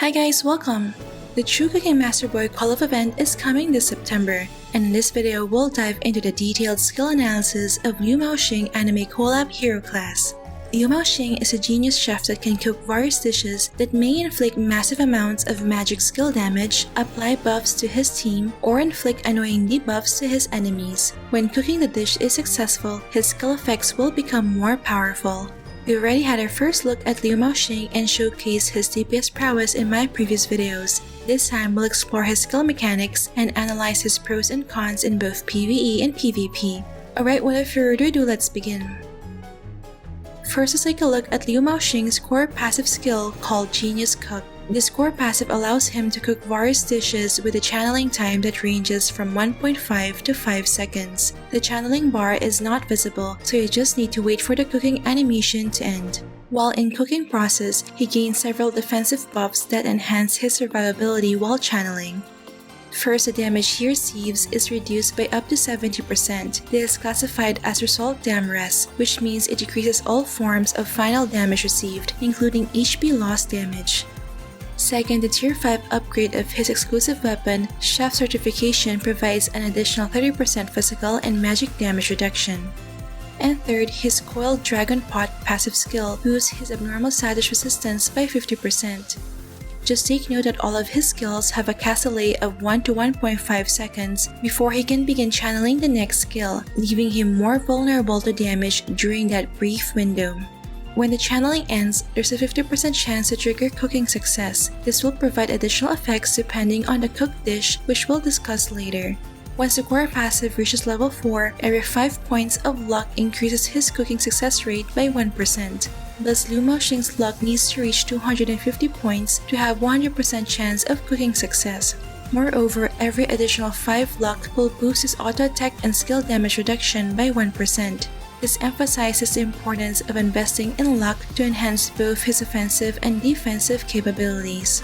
Hi guys, welcome! The True Cooking Master Boy Collab event is coming this September, and in this video we'll dive into the detailed skill analysis of LIU MAO XING anime Collab hero class. LIU MAO XING is a genius chef that can cook various dishes that may inflict massive amounts of magic skill damage, apply buffs to his team, or inflict annoying debuffs to his enemies. When cooking the dish is successful, his skill effects will become more powerful. We already had our first look at LIU MAO XING and showcased his DPS prowess in my previous videos. This time we'll explore his skill mechanics and analyze his pros and cons in both PvE and PvP. Alright, without further ado, let's begin. First, let's take a look at LIU MAO XING's core passive skill called Genius Cook. This core passive allows him to cook various dishes with a channeling time that ranges from 1.5 to 5 seconds. The channeling bar is not visible, so you just need to wait for the cooking animation to end. While in cooking process, he gains several defensive buffs that enhance his survivability while channeling. First, the damage he receives is reduced by up to 70%. This is classified as Result Dam Res, which means it decreases all forms of final damage received, including HP loss damage. Second, the Tier 5 upgrade of his exclusive weapon, Chef Certification, provides an additional 30% physical and magic damage reduction. And third, his Coiled Dragon Pot passive skill boosts his abnormal side dish resistance by 50%. Just take note that all of his skills have a cast delay of 1 to 1.5 seconds before he can begin channeling the next skill, leaving him more vulnerable to damage during that brief window. When the channeling ends, there's a 50% chance to trigger cooking success. This will provide additional effects depending on the cooked dish, which we'll discuss later. Once the core passive reaches level 4, every 5 points of luck increases his cooking success rate by 1%. Thus, LIU MAO XING's luck needs to reach 250 points to have 100% chance of cooking success. Moreover, every additional 5 luck will boost his auto attack and skill damage reduction by 1%. This emphasizes the importance of investing in luck to enhance both his offensive and defensive capabilities.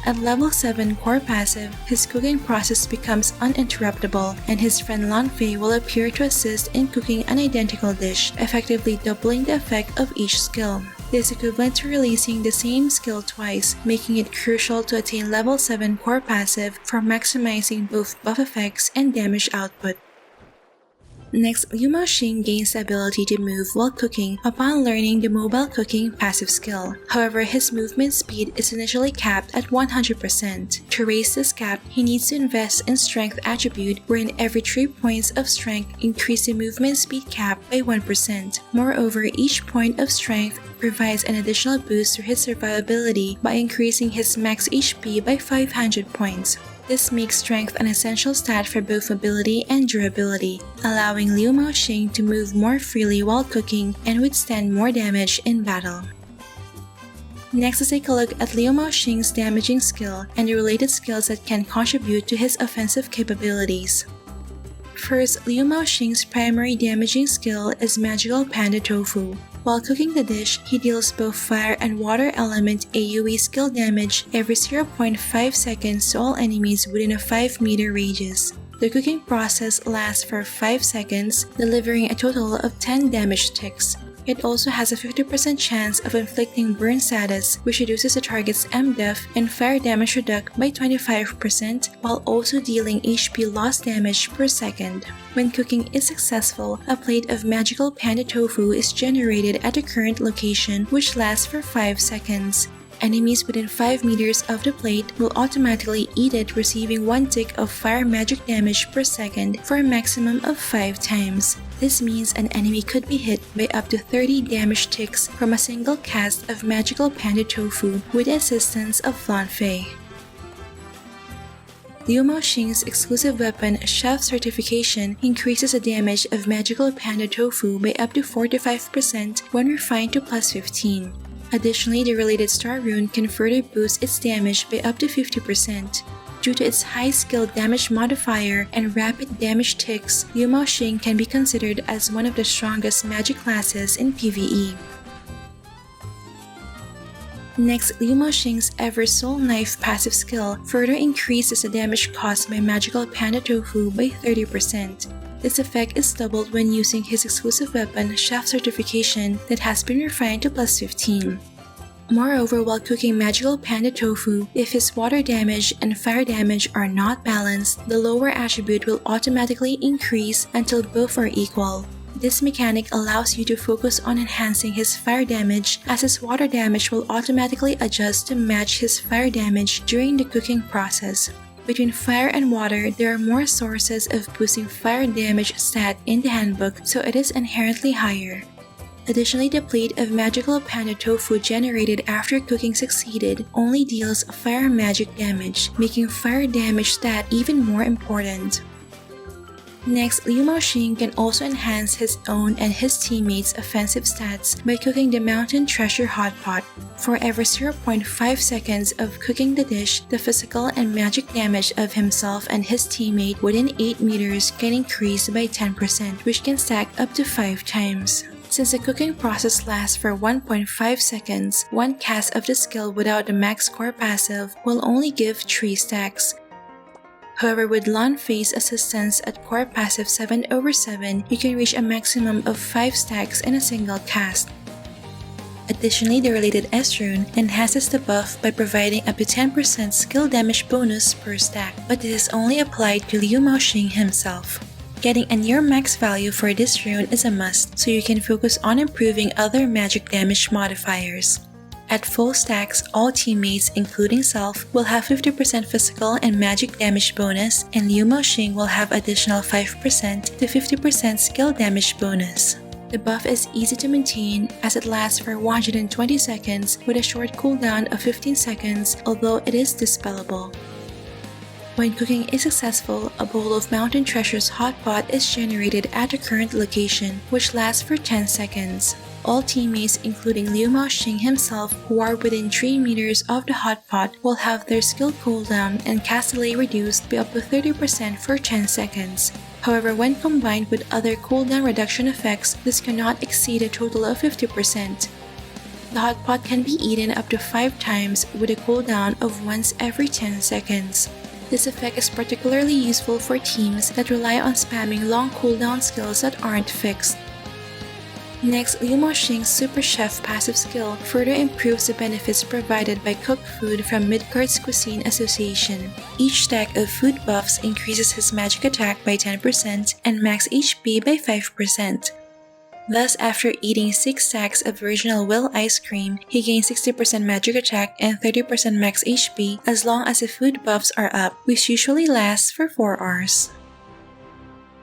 At level 7 core passive, his cooking process becomes uninterruptible, and his friend Lanfei will appear to assist in cooking an identical dish, effectively doubling the effect of each skill. This is equivalent to releasing the same skill twice, making it crucial to attain level 7 core passive for maximizing both buff effects and damage output. Next, LIU MAO XING gains the ability to move while cooking upon learning the mobile cooking passive skill. However, his movement speed is initially capped at 100%. To raise this cap, he needs to invest in strength attribute, wherein every 3 points of strength increase the movement speed cap by 1%. Moreover, each point of strength provides an additional boost to his survivability by increasing his max HP by 500 points. This makes strength an essential stat for both mobility and durability, allowing LIU MAO XING to move more freely while cooking and withstand more damage in battle. Next, let's take a look at LIU MAO XING's damaging skill and the related skills that can contribute to his offensive capabilities. First, LIU MAO XING's primary damaging skill is Magical Panda Tofu. While cooking the dish, he deals both fire and water element AoE skill damage every 0.5 seconds to all enemies within a 5-meter radius. The cooking process lasts for 5 seconds, delivering a total of 10 damage ticks. It also has a 50% chance of inflicting burn status, which reduces the target's MDEF and fire damage reduct by 25%, while also dealing HP loss damage per second. When cooking is successful, a plate of Magical Panda Tofu is generated at the current location, which lasts for 5 seconds. Enemies within 5 meters of the plate will automatically eat it, receiving 1 tick of fire magic damage per second for a maximum of 5 times. This means an enemy could be hit by up to 30 damage ticks from a single cast of Magical Panda Tofu with the assistance of Lanfei. LIU MAO XING's exclusive weapon, Chef Certification, increases the damage of Magical Panda Tofu by up to 45% when refined to plus 15. Additionally, the related star rune can further boost its damage by up to 50%. Due to its high skill damage modifier and rapid damage ticks, LIU MAO XING can be considered as one of the strongest magic classes in PvE. Next, LIU MAO XING's Ever Soul Knife passive skill further increases the damage caused by Magical Panda Tofu by 30%. This effect is doubled when using his exclusive weapon, Chef Certification, that has been refined to plus 15. Moreover, while cooking magical panda tofu, if his water damage and fire damage are not balanced, the lower attribute will automatically increase until both are equal. This mechanic allows you to focus on enhancing his fire damage, as his water damage will automatically adjust to match his fire damage during the cooking process. Between fire and water, there are more sources of boosting fire damage stat in the handbook, so it is inherently higher. Additionally, the plate of magical panda tofu generated after cooking succeeded only deals fire magic damage, making fire damage stat even more important. Next, LIU MAO XING can also enhance his own and his teammates' offensive stats by cooking the Mountain Treasure Hot Pot. For every 0.5 seconds of cooking the dish, the physical and magic damage of himself and his teammate within 8 meters can increase by 10%, which can stack up to 5 times. Since the cooking process lasts for 1.5 seconds, one cast of the skill without the max core passive will only give 3 stacks. However, with Lawn Phase assistance at core passive 7/7, you can reach a maximum of 5 stacks in a single cast. Additionally, the related S rune enhances the buff by providing up to 10% skill damage bonus per stack, but this is only applied to LIU MAO XING himself. Getting a near max value for this rune is a must, so you can focus on improving other magic damage modifiers. At full stacks, all teammates, including self, will have 50% physical and magic damage bonus, and LIU MAO XING will have additional 5% to 50% skill damage bonus. The buff is easy to maintain as it lasts for 120 seconds with a short cooldown of 15 seconds, although it is dispellable. When cooking is successful, a bowl of Mountain Treasure's hot pot is generated at the current location, which lasts for 10 seconds. All teammates, including LIU MAO XING himself, who are within 3 meters of the hot pot, will have their skill cooldown and cast delay reduced by up to 30% for 10 seconds. However, when combined with other cooldown reduction effects, this cannot exceed a total of 50%. The hot pot can be eaten up to 5 times with a cooldown of once every 10 seconds. This effect is particularly useful for teams that rely on spamming long cooldown skills that aren't fixed. Next, LIU MAO XING's Super Chef passive skill further improves the benefits provided by cooked food from Midgard's Cuisine Association. Each stack of food buffs increases his magic attack by 10% and max HP by 5%. Thus, after eating 6 stacks of original Will ice cream, he gains 60% magic attack and 30% max HP as long as the food buffs are up, which usually lasts for 4 hours.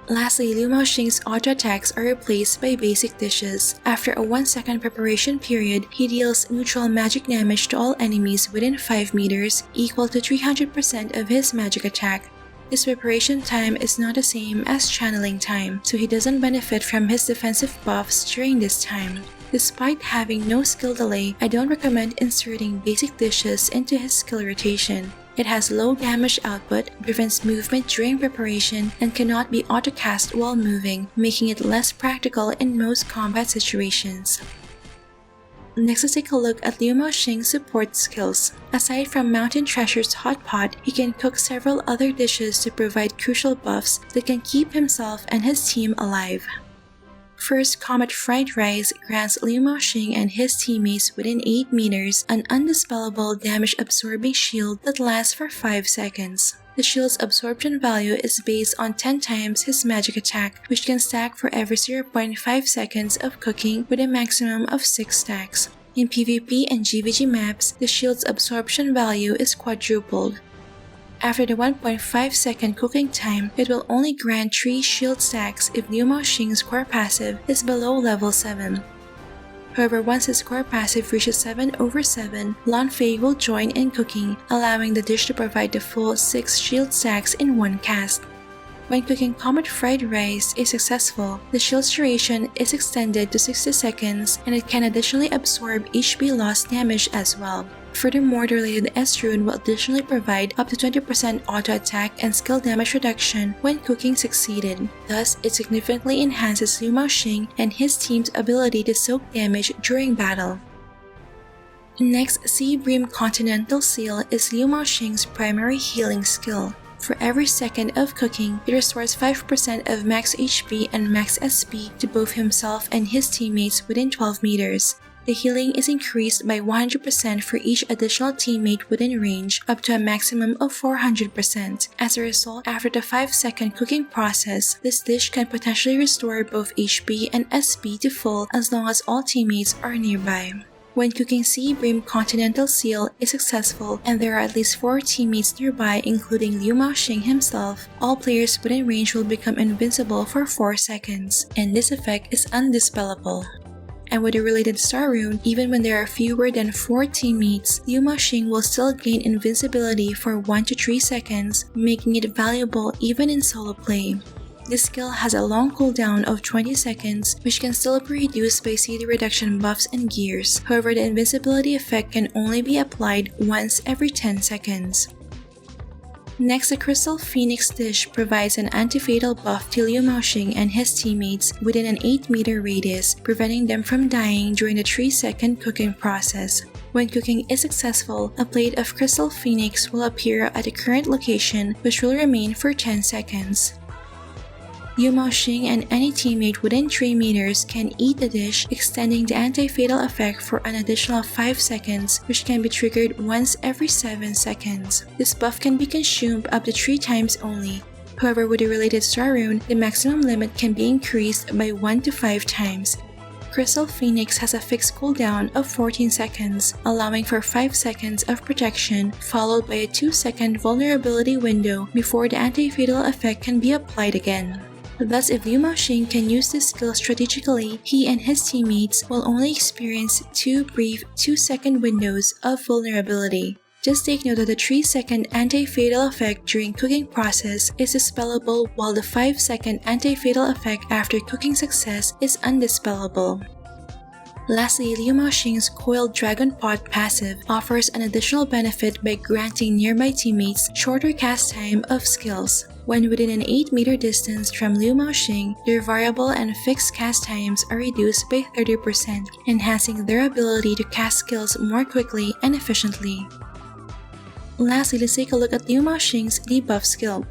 Lastly, LIU MAO XING's auto attacks are replaced by basic dishes. After a 1-second preparation period, he deals neutral magic damage to all enemies within 5 meters, equal to 300% of his magic attack. His preparation time is not the same as channeling time, so he doesn't benefit from his defensive buffs during this time. Despite having no skill delay, I don't recommend inserting basic dishes into his skill rotation. It has low damage output, prevents movement during preparation, and cannot be auto-cast while moving, making it less practical in most combat situations. Next, let's take a look at LIU MAO XING's support skills. Aside from Mountain Treasure's hot pot, he can cook several other dishes to provide crucial buffs that can keep himself and his team alive. First, Comet Fried Rice grants LIU MAO XING and his teammates within 8 meters an undispellable damage-absorbing shield that lasts for 5 seconds. The shield's absorption value is based on 10 times his magic attack, which can stack for every 0.5 seconds of cooking with a maximum of 6 stacks. In PvP and GVG maps, the shield's absorption value is quadrupled. After the 1.5 second cooking time, it will only grant 3 shield stacks if LIU MAO XING's core passive is below level 7. However, once his core passive reaches 7/7, Lawn Phase will join in cooking, allowing the dish to provide the full 6 shield stacks in one cast. When cooking Comet Fried Rice is successful, the shield's duration is extended to 60 seconds and it can additionally absorb HP loss damage as well. Furthermore, the related S rune will additionally provide up to 20% auto attack and skill damage reduction when cooking succeeded. Thus, it significantly enhances LIU MAO XING and his team's ability to soak damage during battle. Next, Sea Bream Continental Seal is LIU MAO XING's primary healing skill. For every second of cooking, it restores 5% of max HP and max SP to both himself and his teammates within 12 meters. the healing is increased by 100% for each additional teammate within range, up to a maximum of 400%. As a result, after the 5-second cooking process, this dish can potentially restore both HP and SP to full as long as all teammates are nearby. When cooking Sea Bream Continental Seal is successful and there are at least 4 teammates nearby including LIU MAO XING himself, all players within range will become invincible for 4 seconds, and this effect is undispellable. And with a related star rune, even when there are fewer than 4 teammates, LIU MAO XING will still gain invincibility for 1 to 3 seconds, making it valuable even in solo play. This skill has a long cooldown of 20 seconds, which can still be reduced by CD reduction buffs and gears. However, the invincibility effect can only be applied once every 10 seconds. Next, the Crystal Phoenix dish provides an anti-fatal buff to LIU MAO XING and his teammates within an 8-meter radius, preventing them from dying during the 3-second cooking process. When cooking is successful, a plate of Crystal Phoenix will appear at the current location, which will remain for 10 seconds. LIU MAO XING and any teammate within 3 meters can eat the dish, extending the anti-fatal effect for an additional 5 seconds, which can be triggered once every 7 seconds. This buff can be consumed up to 3 times only. However, with a related star rune, the maximum limit can be increased by 1 to 5 times. Crystal Phoenix has a fixed cooldown of 14 seconds, allowing for 5 seconds of protection, followed by a 2-second vulnerability window before the anti-fatal effect can be applied again. Thus, if LIU MAO XING can use this skill strategically, he and his teammates will only experience 2 brief 2-second windows of vulnerability. Just take note that the 3-second anti-fatal effect during cooking process is dispellable, while the 5-second anti-fatal effect after cooking success is undispellable. Lastly, LIU MAO XING's Coiled Dragon Pot passive offers an additional benefit by granting nearby teammates shorter cast time of skills. When within an 8-meter distance from LIU MAO XING, their variable and fixed cast times are reduced by 30%, enhancing their ability to cast skills more quickly and efficiently. Lastly, let's take a look at LIU MAO XING's debuff skill.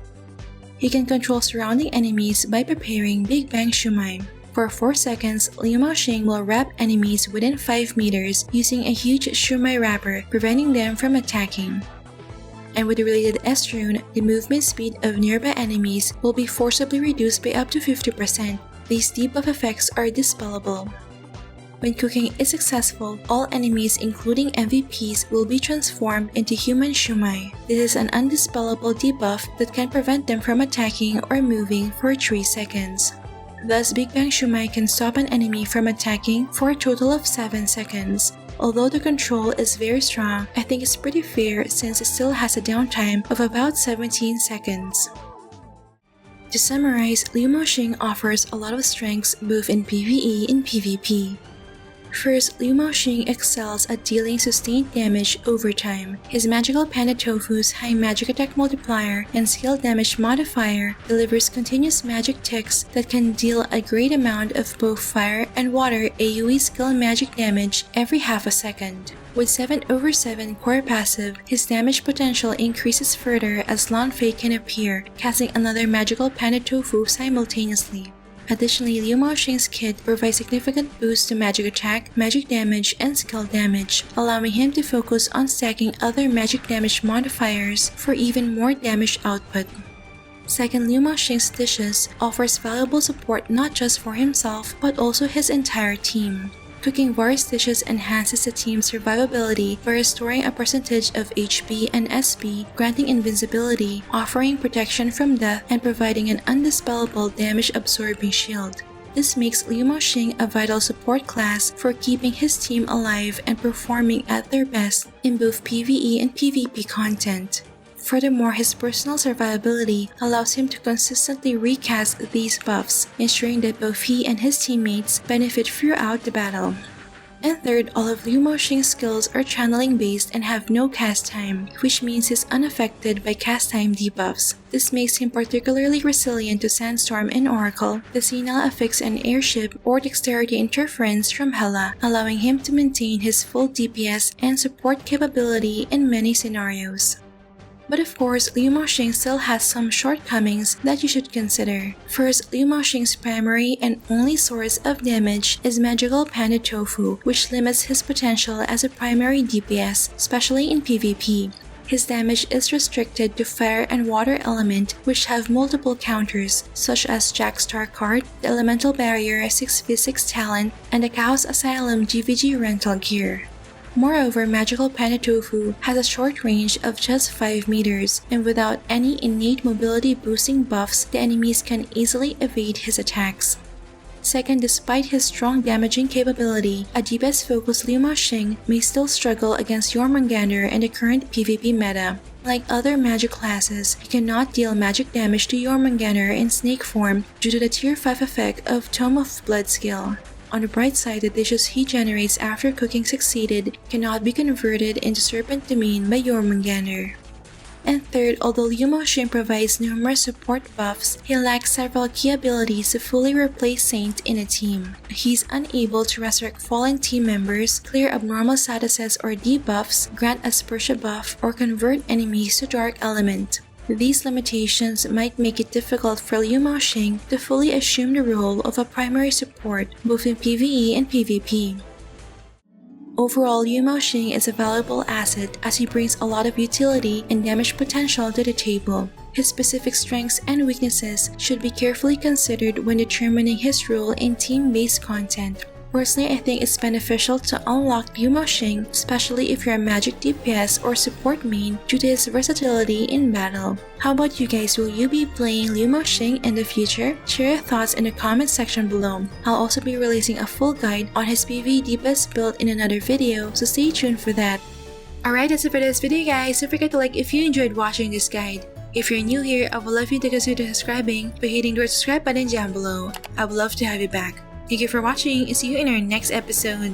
He can control surrounding enemies by preparing Big Bang Shumai. For 4 seconds, LIU MAO XING will wrap enemies within 5 meters using a huge Shumai wrapper, preventing them from attacking. And with the related S rune, the movement speed of nearby enemies will be forcibly reduced by up to 50%. These debuff effects are dispellable. When cooking is successful, all enemies including MVPs will be transformed into human Shumai. This is an undispellable debuff that can prevent them from attacking or moving for 3 seconds. Thus, Big Bang Shumai can stop an enemy from attacking for a total of 7 seconds. Although the control is very strong, I think it's pretty fair since it still has a downtime of about 17 seconds. To summarize, LIU MAO XING offers a lot of strengths both in PvE and PvP. First, LIU MAO XING excels at dealing sustained damage over time. His magical Panda Tofu's high magic attack multiplier and skill damage modifier delivers continuous magic ticks that can deal a great amount of both fire and water AoE skill magic damage every half a second. With 7/7 core passive, his damage potential increases further as Lan Fei can appear, casting another magical Panda Tofu simultaneously. Additionally, LIU MAO XING's kit provides significant boosts to magic attack, magic damage, and skill damage, allowing him to focus on stacking other magic damage modifiers for even more damage output. Second, LIU MAO XING's dishes offers valuable support not just for himself, but also his entire team. Cooking various dishes enhances the team's survivability by restoring a percentage of HP and SP, granting invincibility, offering protection from death, and providing an undispellable damage-absorbing shield. This makes LIU MAO XING a vital support class for keeping his team alive and performing at their best in both PvE and PvP content. Furthermore, his personal survivability allows him to consistently recast these buffs, ensuring that both he and his teammates benefit throughout the battle. And third, all of LIU MAO XING's skills are channeling based and have no cast time, which means he's unaffected by cast time debuffs. This makes him particularly resilient to Sandstorm and Oracle, the Senile affix an airship or dexterity interference from Hela, allowing him to maintain his full DPS and support capability in many scenarios. But of course, Liu Mao Xing still has some shortcomings that you should consider. First, Liu Mao Xing's primary and only source of damage is magical Panda Tofu, which limits his potential as a primary DPS, especially in PvP. His damage is restricted to fire and water element, which have multiple counters, such as Jack Star card, the Elemental Barrier 6v6 talent, and the Chaos Asylum GVG rental gear. Moreover, magical Panda Tofu has a short range of just 5 meters, and without any innate mobility boosting buffs, the enemies can easily evade his attacks. Second, despite his strong damaging capability, a DPS-focused Liu Mao Xing may still struggle against Jormungandr in the current PvP meta. Like other magic classes, he cannot deal magic damage to Jormungandr in snake form due to the tier 5 effect of Tome of Blood skill. On the bright side, the dishes he generates after cooking succeeded cannot be converted into Serpent Domain by Jormungandr. And third, although Liu Mao Xing provides numerous support buffs, he lacks several key abilities to fully replace Saint in a team. He's unable to resurrect fallen team members, clear abnormal statuses or debuffs, grant Aspersia buff, or convert enemies to Dark Element. These limitations might make it difficult for Liu Mao Xing to fully assume the role of a primary support both in PvE and PvP. Overall, Liu Mao Xing is a valuable asset as he brings a lot of utility and damage potential to the table. His specific strengths and weaknesses should be carefully considered when determining his role in team-based content. Personally, I think it's beneficial to unlock Liu Mao Xing, especially if you're a magic DPS or support main due to his versatility in battle. How about you guys? Will you be playing Liu Mao Xing in the future? Share your thoughts in the comment section below. I'll also be releasing a full guide on his PvE DPS build in another video, so stay tuned for that. Alright, that's it for this video guys. Don't forget to like if you enjoyed watching this guide. If you're new here, I would love you to consider subscribing by hitting the subscribe button down below. I would love to have you back. Thank you for watching and see you in our next episode.